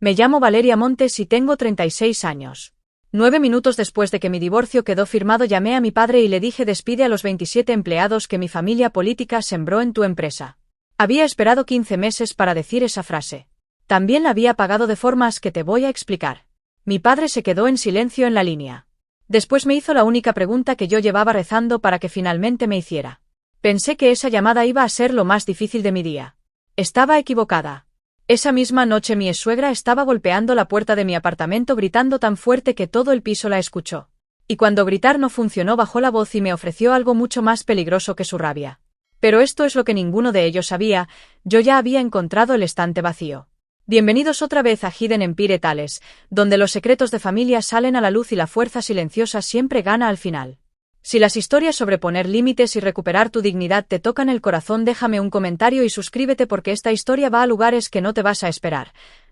Me llamo Valeria Montes y tengo 36 años. 9 minutos después de que mi divorcio quedó firmado llamé a mi padre y le dije despide a los 27 empleados que mi familia política sembró en tu empresa. Había esperado 15 meses para decir esa frase. También la había pagado de formas que te voy a explicar. Mi padre se quedó en silencio en la línea. Después me hizo la única pregunta que yo llevaba rezando para que finalmente me hiciera. Pensé que esa llamada iba a ser lo más difícil de mi día. Estaba equivocada. Esa misma noche mi exsuegra estaba golpeando la puerta de mi apartamento gritando tan fuerte que todo el piso la escuchó. Y cuando gritar no funcionó bajó la voz y me ofreció algo mucho más peligroso que su rabia. Pero esto es lo que ninguno de ellos sabía, yo ya había encontrado el estante vacío. Bienvenidos otra vez a Hidden Empire Tales, donde los secretos de familia salen a la luz y la fuerza silenciosa siempre gana al final. Si las historias sobre poner límites y recuperar tu dignidad te tocan el corazón, déjame un comentario y suscríbete porque esta historia va a lugares que no te vas a esperar.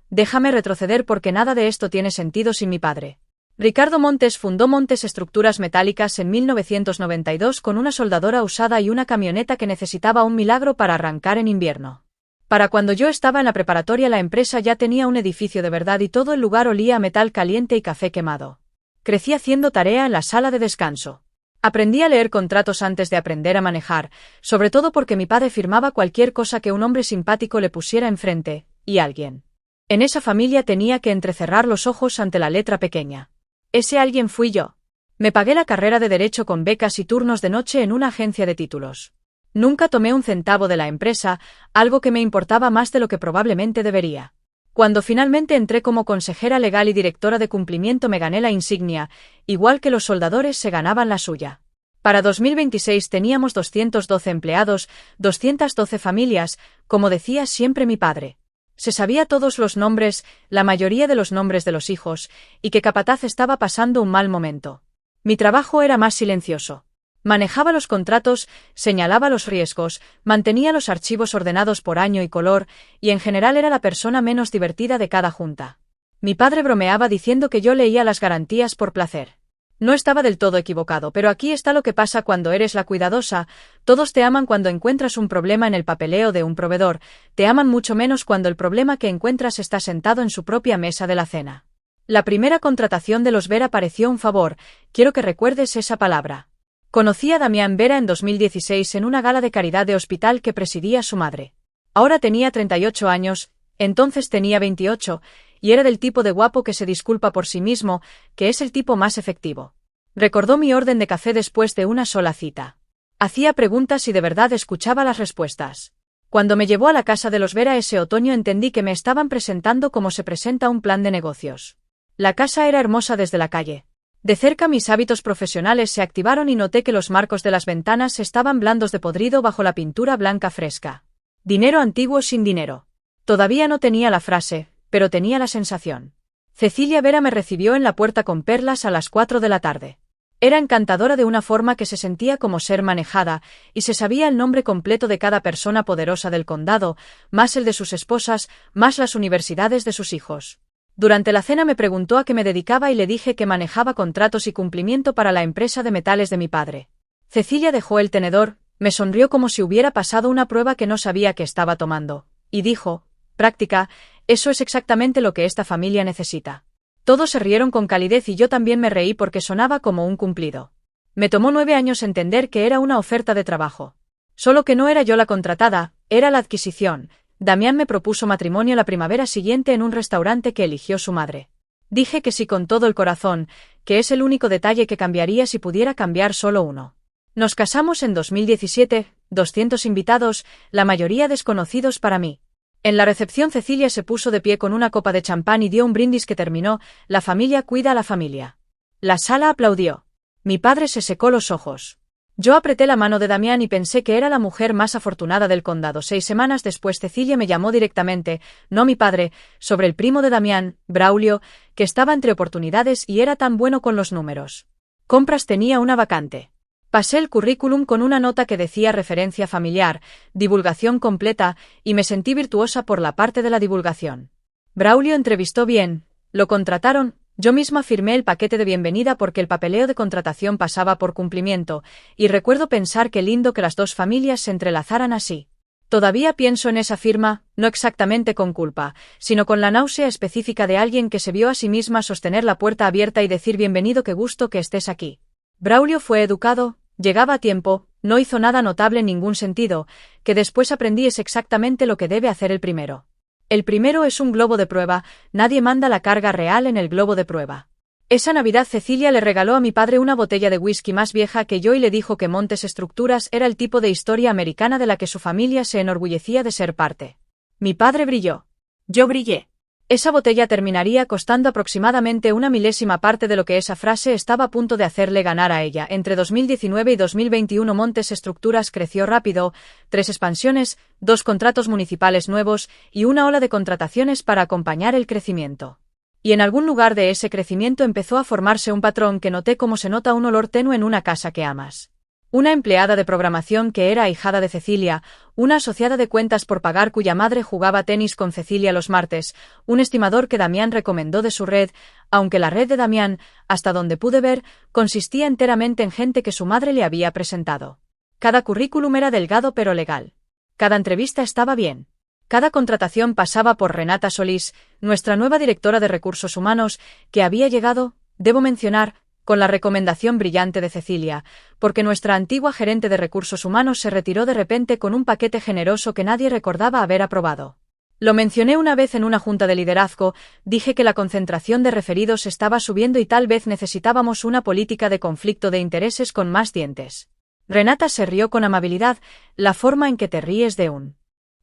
Déjame retroceder porque nada de esto tiene sentido sin mi padre. Ricardo Montes fundó Montes Estructuras Metálicas en 1992 con una soldadora usada y una camioneta que necesitaba un milagro para arrancar en invierno. Para cuando yo estaba en la preparatoria la empresa ya tenía un edificio de verdad y todo el lugar olía a metal caliente y café quemado. Crecí haciendo tarea en la sala de descanso. Aprendí a leer contratos antes de aprender a manejar, sobre todo porque mi padre firmaba cualquier cosa que un hombre simpático le pusiera enfrente, y alguien. En esa familia tenía que entrecerrar los ojos ante la letra pequeña. Ese alguien fui yo. Me pagué la carrera de Derecho con becas y turnos de noche en una agencia de títulos. Nunca tomé un centavo de la empresa, algo que me importaba más de lo que probablemente debería. Cuando finalmente entré como consejera legal y directora de cumplimiento me gané la insignia, igual que los soldadores se ganaban la suya. Para 2026 teníamos 212 empleados, 212 familias, como decía siempre mi padre. Se sabía todos los nombres, la mayoría de los nombres de los hijos, y que Capataz estaba pasando un mal momento. Mi trabajo era más silencioso. Manejaba los contratos, señalaba los riesgos, mantenía los archivos ordenados por año y color, y en general era la persona menos divertida de cada junta. Mi padre bromeaba diciendo que yo leía las garantías por placer. No estaba del todo equivocado, pero aquí está lo que pasa cuando eres la cuidadosa, todos te aman cuando encuentras un problema en el papeleo de un proveedor, te aman mucho menos cuando el problema que encuentras está sentado en su propia mesa de la cena. La primera contratación de los Vera pareció un favor, quiero que recuerdes esa palabra. Conocí a Damián Vera en 2016 en una gala de caridad de hospital que presidía su madre. Ahora tenía 38 años, entonces tenía 28, y era del tipo de guapo que se disculpa por sí mismo, que es el tipo más efectivo. Recordó mi orden de café después de una sola cita. Hacía preguntas y de verdad escuchaba las respuestas. Cuando me llevó a la casa de los Vera ese otoño entendí que me estaban presentando como se presenta un plan de negocios. La casa era hermosa desde la calle. De cerca mis hábitos profesionales se activaron y noté que los marcos de las ventanas estaban blandos de podrido bajo la pintura blanca fresca. Dinero antiguo sin dinero. Todavía no tenía la frase, pero tenía la sensación. Cecilia Vera me recibió en la puerta con perlas a las 4 de la tarde. Era encantadora de una forma que se sentía como ser manejada, y se sabía el nombre completo de cada persona poderosa del condado, más el de sus esposas, más las universidades de sus hijos. Durante la cena me preguntó a qué me dedicaba y le dije que manejaba contratos y cumplimiento para la empresa de metales de mi padre. Cecilia dejó el tenedor, me sonrió como si hubiera pasado una prueba que no sabía que estaba tomando, y dijo, práctica, eso es exactamente lo que esta familia necesita. Todos se rieron con calidez y yo también me reí porque sonaba como un cumplido. Me tomó 9 años entender que era una oferta de trabajo. Solo que no era yo la contratada, era la adquisición. Damián me propuso matrimonio la primavera siguiente en un restaurante que eligió su madre. Dije que sí con todo el corazón, que es el único detalle que cambiaría si pudiera cambiar solo uno. Nos casamos en 2017, 200 invitados, la mayoría desconocidos para mí. En la recepción Cecilia se puso de pie con una copa de champán y dio un brindis que terminó, la familia cuida a la familia. La sala aplaudió. Mi padre se secó los ojos. Yo apreté la mano de Damián y pensé que era la mujer más afortunada del condado. 6 semanas después Cecilia me llamó directamente, no mi padre, sobre el primo de Damián, Braulio, que estaba entre oportunidades y era tan bueno con los números. Compras tenía una vacante. Pasé el currículum con una nota que decía referencia familiar, divulgación completa, y me sentí virtuosa por la parte de la divulgación. Braulio entrevistó bien, lo contrataron. Yo misma firmé el paquete de bienvenida porque el papeleo de contratación pasaba por cumplimiento, y recuerdo pensar qué lindo que las dos familias se entrelazaran así. Todavía pienso en esa firma, no exactamente con culpa, sino con la náusea específica de alguien que se vio a sí misma sostener la puerta abierta y decir bienvenido, qué gusto que estés aquí. Braulio fue educado, llegaba a tiempo, no hizo nada notable en ningún sentido, que después aprendí es exactamente lo que debe hacer el primero. El primero es un globo de prueba, nadie manda la carga real en el globo de prueba. Esa Navidad Cecilia le regaló a mi padre una botella de whisky más vieja que yo y le dijo que Montes Estructuras era el tipo de historia americana de la que su familia se enorgullecía de ser parte. Mi padre brilló. Yo brillé. Esa botella terminaría costando aproximadamente una milésima parte de lo que esa frase estaba a punto de hacerle ganar a ella. Entre 2019 y 2021 Montes Estructuras creció rápido, 3 expansiones, 2 contratos municipales nuevos y una ola de contrataciones para acompañar el crecimiento. Y en algún lugar de ese crecimiento empezó a formarse un patrón que noté como se nota un olor tenue en una casa que amas. Una empleada de programación que era ahijada de Cecilia, una asociada de cuentas por pagar cuya madre jugaba tenis con Cecilia los martes, un estimador que Damián recomendó de su red, aunque la red de Damián, hasta donde pude ver, consistía enteramente en gente que su madre le había presentado. Cada currículum era delgado pero legal. Cada entrevista estaba bien. Cada contratación pasaba por Renata Solís, nuestra nueva directora de Recursos Humanos, que había llegado, debo mencionar, con la recomendación brillante de Cecilia, porque nuestra antigua gerente de Recursos Humanos se retiró de repente con un paquete generoso que nadie recordaba haber aprobado. Lo mencioné una vez en una junta de liderazgo, dije que la concentración de referidos estaba subiendo y tal vez necesitábamos una política de conflicto de intereses con más dientes. Renata se rió con amabilidad, la forma en que te ríes de un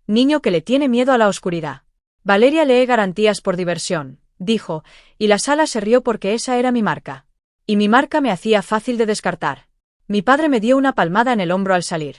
niño que le tiene miedo a la oscuridad. Valeria lee garantías por diversión, dijo, y la sala se rió porque esa era mi marca. Y mi marca me hacía fácil de descartar. Mi padre me dio una palmada en el hombro al salir.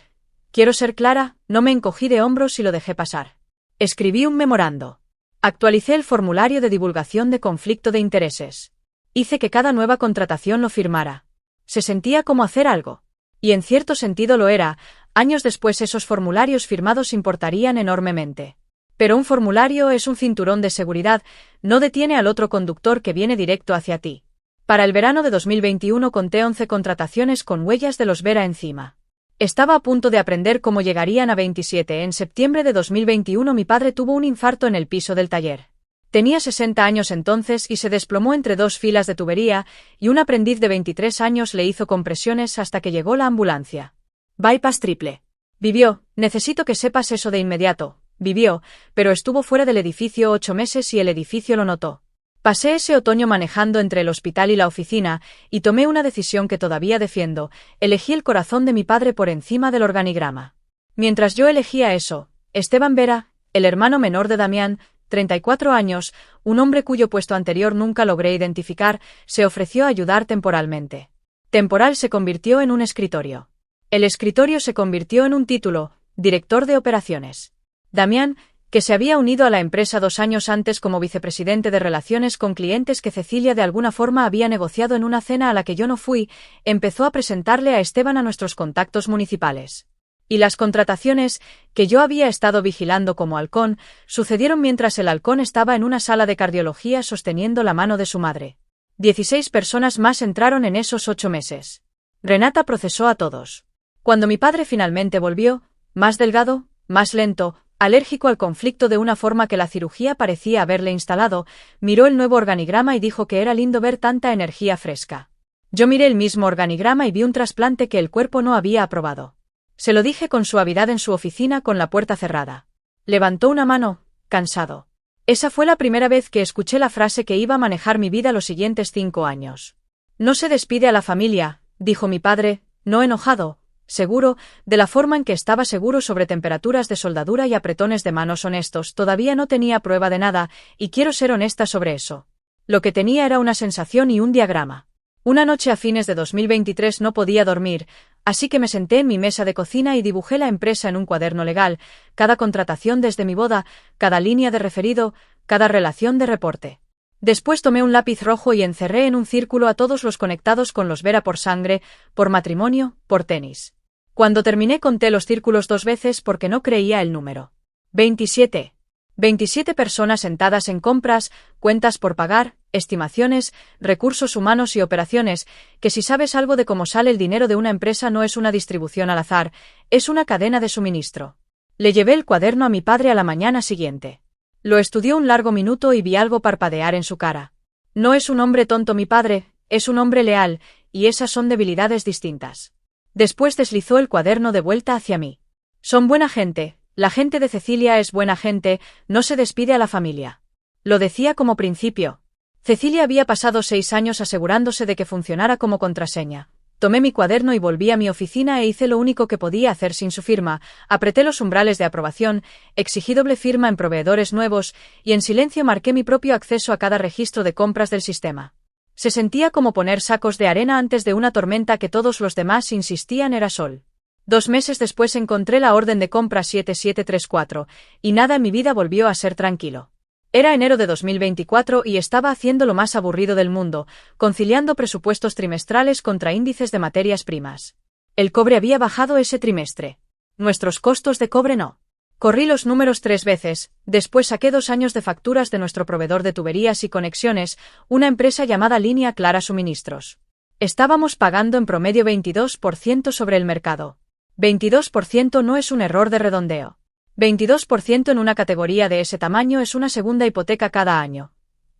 Quiero ser clara, no me encogí de hombros y lo dejé pasar. Escribí un memorando. Actualicé el formulario de divulgación de conflicto de intereses. Hice que cada nueva contratación lo firmara. Se sentía como hacer algo. Y en cierto sentido lo era. Años después esos formularios firmados importarían enormemente. Pero un formulario es un cinturón de seguridad, no detiene al otro conductor que viene directo hacia ti. Para el verano de 2021 conté 11 contrataciones con huellas de los Vera encima. Estaba a punto de aprender cómo llegarían a 27. En septiembre de 2021 mi padre tuvo un infarto en el piso del taller. Tenía 60 años entonces y se desplomó entre 2 filas de tubería, y un aprendiz de 23 años le hizo compresiones hasta que llegó la ambulancia. Bypass triple. Vivió, necesito que sepas eso de inmediato, vivió, pero estuvo fuera del edificio 8 meses y el edificio lo notó. Pasé ese otoño manejando entre el hospital y la oficina, y tomé una decisión que todavía defiendo, elegí el corazón de mi padre por encima del organigrama. Mientras yo elegía eso, Esteban Vera, el hermano menor de Damián, 34 años, un hombre cuyo puesto anterior nunca logré identificar, se ofreció a ayudar temporalmente. Temporal se convirtió en un escritorio. El escritorio se convirtió en un título, director de operaciones. Damián, que se había unido a la empresa 2 años antes como vicepresidente de relaciones con clientes que Cecilia de alguna forma había negociado en una cena a la que yo no fui, empezó a presentarle a Esteban a nuestros contactos municipales. Y las contrataciones, que yo había estado vigilando como halcón, sucedieron mientras el halcón estaba en una sala de cardiología sosteniendo la mano de su madre. 16 personas más entraron en esos 8 meses. Renata procesó a todos. Cuando mi padre finalmente volvió, más delgado, más lento, alérgico al conflicto de una forma que la cirugía parecía haberle instalado, miró el nuevo organigrama y dijo que era lindo ver tanta energía fresca. Yo miré el mismo organigrama y vi un trasplante que el cuerpo no había aprobado. Se lo dije con suavidad en su oficina con la puerta cerrada. Levantó una mano, cansado. Esa fue la primera vez que escuché la frase que iba a manejar mi vida los siguientes 5 años. No se despide a la familia, dijo mi padre, no enojado, seguro, de la forma en que estaba seguro sobre temperaturas de soldadura y apretones de manos honestos. Todavía no tenía prueba de nada, y quiero ser honesta sobre eso. Lo que tenía era una sensación y un diagrama. Una noche a fines de 2023 no podía dormir, así que me senté en mi mesa de cocina y dibujé la empresa en un cuaderno legal, cada contratación desde mi boda, cada línea de referido, cada relación de reporte. Después tomé un lápiz rojo y encerré en un círculo a todos los conectados con los Vera por sangre, por matrimonio, por tenis. Cuando terminé conté los círculos 2 veces porque no creía el número. 27. 27 personas sentadas en compras, cuentas por pagar, estimaciones, recursos humanos y operaciones, que si sabes algo de cómo sale el dinero de una empresa no es una distribución al azar, es una cadena de suministro. Le llevé el cuaderno a mi padre a la mañana siguiente. Lo estudió un largo minuto y vi algo parpadear en su cara. No es un hombre tonto mi padre, es un hombre leal, y esas son debilidades distintas. Después deslizó el cuaderno de vuelta hacia mí. Son buena gente, la gente de Cecilia es buena gente, no se despide a la familia. Lo decía como principio. Cecilia había pasado 6 años asegurándose de que funcionara como contraseña. Tomé mi cuaderno y volví a mi oficina e hice lo único que podía hacer sin su firma, apreté los umbrales de aprobación, exigí doble firma en proveedores nuevos, y en silencio marqué mi propio acceso a cada registro de compras del sistema. Se sentía como poner sacos de arena antes de una tormenta que todos los demás insistían era sol. 2 meses después encontré la orden de compra 7734, y nada en mi vida volvió a ser tranquilo. Era enero de 2024 y estaba haciendo lo más aburrido del mundo, conciliando presupuestos trimestrales contra índices de materias primas. El cobre había bajado ese trimestre. Nuestros costos de cobre no. Corrí los números 3 veces, después saqué 2 años de facturas de nuestro proveedor de tuberías y conexiones, una empresa llamada Línea Clara Suministros. Estábamos pagando en promedio 22% sobre el mercado. 22% no es un error de redondeo. 22% en una categoría de ese tamaño es una segunda hipoteca cada año.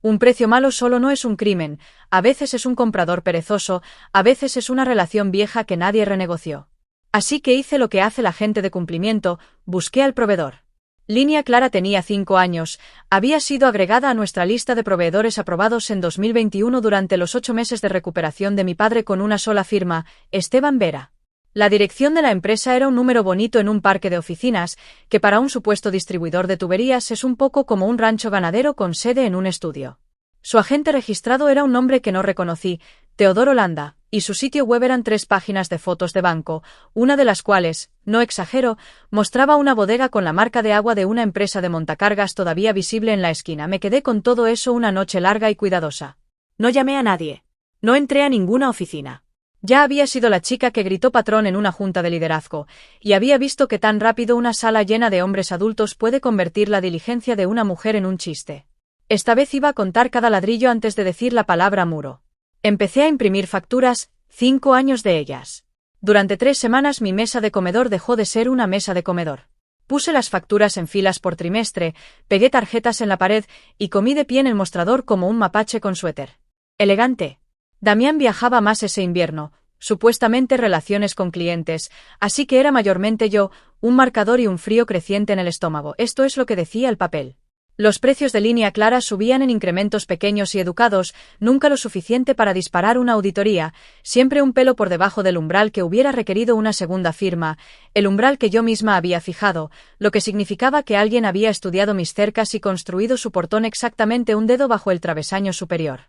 Un precio malo solo no es un crimen, a veces es un comprador perezoso, a veces es una relación vieja que nadie renegoció. Así que hice lo que hace la gente de cumplimiento, busqué al proveedor. Línea Clara tenía 5 años, había sido agregada a nuestra lista de proveedores aprobados en 2021 durante los 8 meses de recuperación de mi padre con una sola firma, Esteban Vera. La dirección de la empresa era un número bonito en un parque de oficinas, que para un supuesto distribuidor de tuberías es un poco como un rancho ganadero con sede en un estudio. Su agente registrado era un nombre que no reconocí, Teodoro Landa, y su sitio web eran 3 páginas de fotos de banco, una de las cuales, no exagero, mostraba una bodega con la marca de agua de una empresa de montacargas todavía visible en la esquina. Me quedé con todo eso una noche larga y cuidadosa. No llamé a nadie. No entré a ninguna oficina. Ya había sido la chica que gritó patrón en una junta de liderazgo, y había visto que tan rápido una sala llena de hombres adultos puede convertir la diligencia de una mujer en un chiste. Esta vez iba a contar cada ladrillo antes de decir la palabra muro. Empecé a imprimir facturas, 5 años de ellas. Durante 3 semanas mi mesa de comedor dejó de ser una mesa de comedor. Puse las facturas en filas por trimestre, pegué tarjetas en la pared y comí de pie en el mostrador como un mapache con suéter. Elegante. Damián viajaba más ese invierno, supuestamente relaciones con clientes, así que era mayormente yo, un marcador y un frío creciente en el estómago. Esto es lo que decía el papel. Los precios de Línea Clara subían en incrementos pequeños y educados, nunca lo suficiente para disparar una auditoría, siempre un pelo por debajo del umbral que hubiera requerido una segunda firma, el umbral que yo misma había fijado, lo que significaba que alguien había estudiado mis cercas y construido su portón exactamente un dedo bajo el travesaño superior.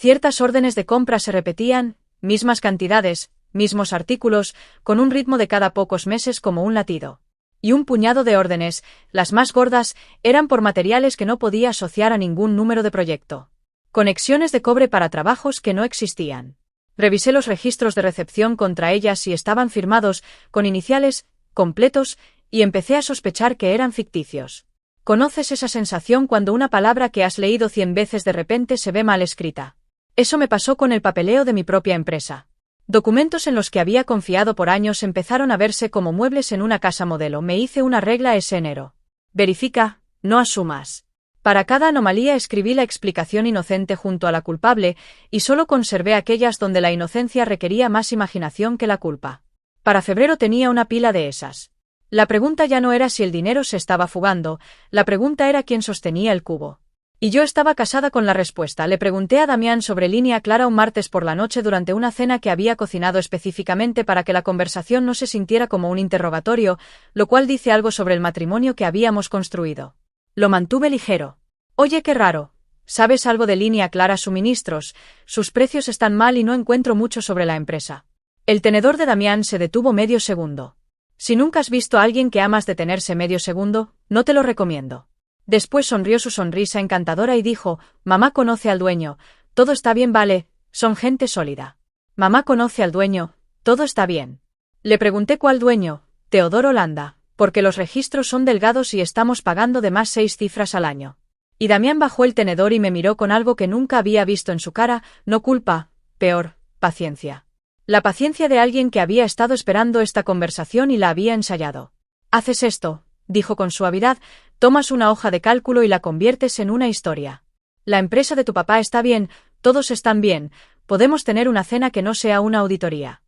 Ciertas órdenes de compra se repetían, mismas cantidades, mismos artículos, con un ritmo de cada pocos meses como un latido. Y un puñado de órdenes, las más gordas, eran por materiales que no podía asociar a ningún número de proyecto. Conexiones de cobre para trabajos que no existían. Revisé los registros de recepción contra ellas y estaban firmados, con iniciales, completos, y empecé a sospechar que eran ficticios. ¿Conoces esa sensación cuando una palabra que has leído 100 veces de repente se ve mal escrita? Eso me pasó con el papeleo de mi propia empresa. Documentos en los que había confiado por años empezaron a verse como muebles en una casa modelo. Me hice una regla ese enero. Verifica, no asumas. Para cada anomalía escribí la explicación inocente junto a la culpable, y solo conservé aquellas donde la inocencia requería más imaginación que la culpa. Para febrero tenía una pila de esas. La pregunta ya no era si el dinero se estaba fugando, la pregunta era quién sostenía el cubo. Y yo estaba casada con la respuesta. Le pregunté a Damián sobre Línea Clara un martes por la noche durante una cena que había cocinado específicamente para que la conversación no se sintiera como un interrogatorio, lo cual dice algo sobre el matrimonio que habíamos construido. Lo mantuve ligero. Oye, qué raro. ¿Sabes algo de Línea Clara Suministros? Sus precios están mal y no encuentro mucho sobre la empresa. El tenedor de Damián se detuvo medio segundo. Si nunca has visto a alguien que amas detenerse medio segundo, no te lo recomiendo. Después sonrió su sonrisa encantadora y dijo, mamá conoce al dueño, todo está bien, vale, son gente sólida. Mamá conoce al dueño, todo está bien. Le pregunté cuál dueño, Teodoro Landa, porque los registros son delgados y estamos pagando de más 6 cifras al año. Y Damián bajó el tenedor y me miró con algo que nunca había visto en su cara, no culpa, peor, paciencia. La paciencia de alguien que había estado esperando esta conversación y la había ensayado. Haces esto, dijo con suavidad, tomas una hoja de cálculo y la conviertes en una historia. La empresa de tu papá está bien, todos están bien, podemos tener una cena que no sea una auditoría.